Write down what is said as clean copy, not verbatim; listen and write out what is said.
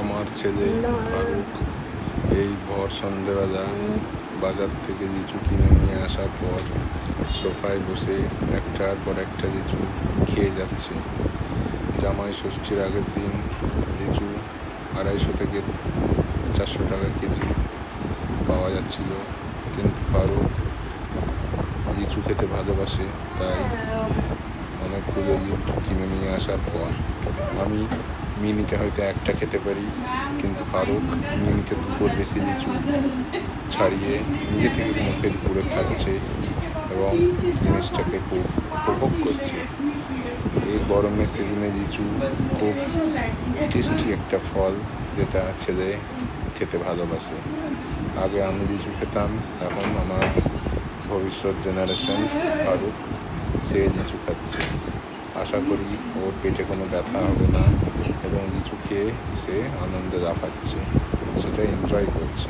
আমার ছেলে ফারুক এই ভর সন্ধেবেলা বাজার থেকে লিচু কিনে নিয়ে আসার পর সোফায় বসে একটার পর একটা লিচু খেয়ে যাচ্ছে। জামাই ষষ্ঠীর আগের দিন লিচু 250 থেকে 400 টাকা কেজি পাওয়া যাচ্ছিল, কিন্তু ফারুক লিচু খেতে ভালোবাসে, তাই অনেকগুলো লিচু কিনে নিয়ে আসার পর আমি মিনিতে হয়তো একটা খেতে পারি, কিন্তু ফারুক মিনিতে 2 বেশি লিচু ছাড়িয়ে নিজে থেকে মুখে পুরে খাচ্ছে এবং জিনিসটাকে খুব উপভোগ করছে। এই গরমের সিজনে লিচু খুব টেস্টি একটা ফল, যেটা ছেলে খেতে ভালোবাসে। আগে আমি লিচু খেতাম, এখন আমার ভবিষ্যৎ জেনারেশন ফারুক সে লিচু খাচ্ছে। আশা করি ওর পেটে কোনো ব্যথা হবে না এবং লিচু খেয়ে সে আনন্দে লাফাচ্ছে, সেটা এনজয় করছে।